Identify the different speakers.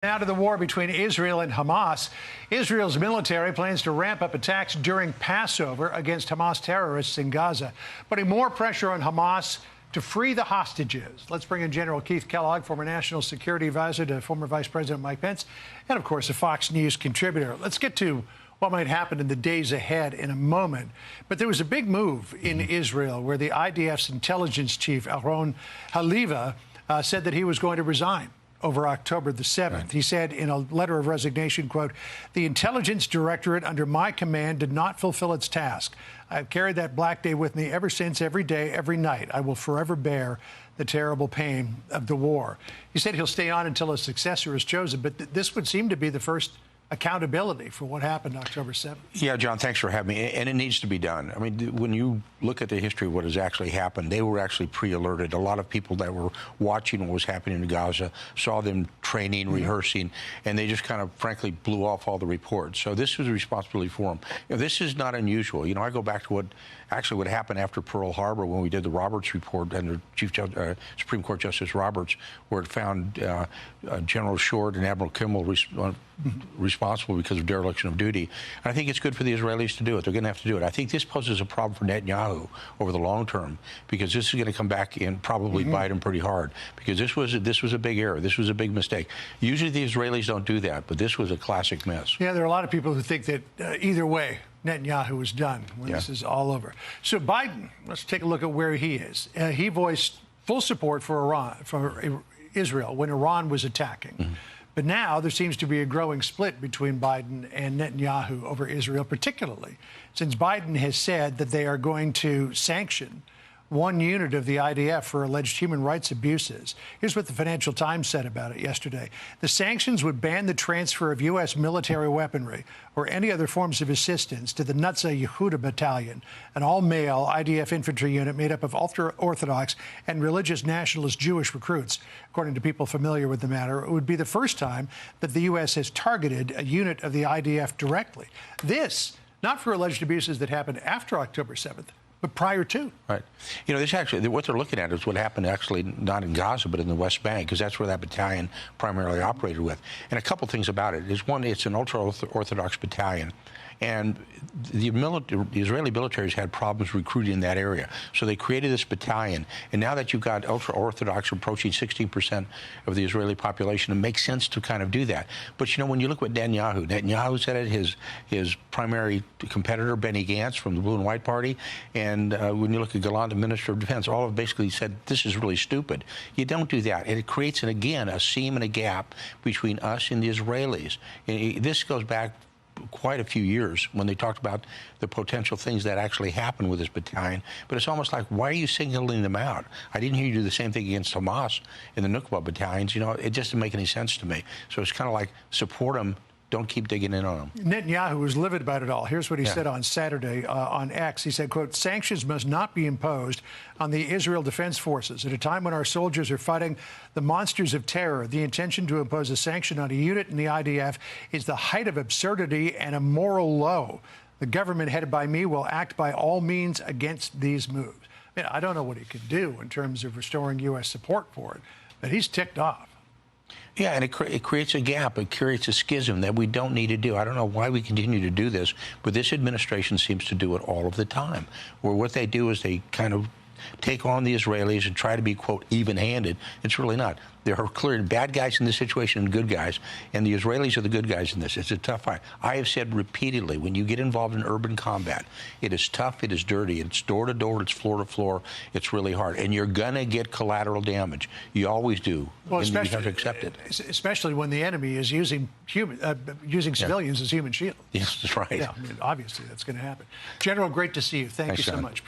Speaker 1: Now to the war between Israel and Hamas. Israel's military plans to ramp up attacks during Passover against Hamas terrorists in Gaza, putting more pressure on Hamas to free the hostages. Let's bring in General Keith Kellogg, former National Security Advisor to former Vice President Mike Pence, and of course a Fox News contributor. Let's get to what might happen in the days ahead in a moment. But there was a big move in Israel where the IDF's intelligence chief, Aaron Haliva, said that he was going to resign over October the 7th. Right. He said in a letter of resignation, quote, "The intelligence directorate under my command did not fulfill its task. I've carried that black day with me ever since, every day, every night. I will forever bear the terrible pain of the war." He said he'll stay on until a successor is chosen, but this would seem to be the first accountability for what happened October 7th.
Speaker 2: Yeah, John, thanks for having me. And it needs to be done. I mean, when you look at the history of what has actually happened, they were actually pre-alerted. A lot of people that were watching what was happening in Gaza saw them training, rehearsing, and they just kind of, frankly, blew off all the reports. So this was a responsibility for them. This is not unusual. I go back to what happened after Pearl Harbor when we did the Roberts report under Supreme Court Justice Roberts, where it found General Short and Admiral Kimmel responsible because of dereliction of duty. And I think it's good for the Israelis to do it. They're going to have to do it. I think this poses a problem for Netanyahu over the long term, because this is going to come back and probably bite him pretty hard, because this was a big error. This was a big mistake. Usually the Israelis don't do that, but this was a classic mess.
Speaker 1: Yeah, there are a lot of people who think that either way, Netanyahu is done when this is all over. So Biden, let's take a look at where he is. He voiced full support for Israel when Iran was attacking. But now there seems to be a growing split between Biden and Netanyahu over Israel, particularly since Biden has said that they are going to sanction one unit of the IDF for alleged human rights abuses. Here's what the Financial Times said about it yesterday. The sanctions would ban the transfer of U.S. military weaponry or any other forms of assistance to the Nutza Yehuda Battalion, an all-male IDF infantry unit made up of ultra-Orthodox and religious nationalist Jewish recruits. According to people familiar with the matter, it would be the first time that the U.S. has targeted a unit of the IDF directly. This, not for alleged abuses that happened after October 7th, but prior to.
Speaker 2: Right. This actually, what they're looking at is what happened actually not in Gaza, but in the West Bank, because that's where that battalion primarily operated with. And a couple things about it is, one, it's an ultra-Orthodox battalion. And the Israeli military has had problems recruiting in that area. So they created this battalion. And now that you've got ultra-Orthodox approaching 16% of the Israeli population, it makes sense to kind of do that. But, when you look at Netanyahu said it, his primary competitor, Benny Gantz from the Blue and White Party, and when you look at Gallant, the Minister of Defense, all of them basically said, this is really stupid. You don't do that. And it creates, again, a seam and a gap between us and the Israelis. And this goes back quite a few years when they talked about the potential things that actually happened with this battalion. But it's almost like, why are you singling them out? I didn't hear you do the same thing against Hamas in the Nukba battalions. It just didn't make any sense to me. So it's kind of like, support them. Don't keep digging in on them.
Speaker 1: Netanyahu was livid about it all. Here's what he said on Saturday on X. He said, quote, "Sanctions must not be imposed on the Israel Defense Forces. At a time when our soldiers are fighting the monsters of terror, the intention to impose a sanction on a unit in the IDF is the height of absurdity and a moral low. The government headed by me will act by all means against these moves." I don't know what he could do in terms of restoring U.S. support for it, but he's ticked off.
Speaker 2: Yeah, and it creates a gap. It creates a schism that we don't need to do. I don't know why we continue to do this, but this administration seems to do it all of the time, where what they do is they kind of take on the Israelis and try to be, quote, even-handed. It's really not. There are clear bad guys in this situation and good guys, and the Israelis are the good guys in this. It's a tough fight. I have said repeatedly, when you get involved in urban combat, it is tough, it is dirty, it's door to door, it's floor to floor, it's really hard, and you're going to get collateral damage. You always do.
Speaker 1: Well,
Speaker 2: and you have to accept it.
Speaker 1: Especially when the enemy is using civilians as human shields.
Speaker 2: Yes, that's right.
Speaker 1: Yeah, obviously that's going to happen. General, great to see you. Thank you so much.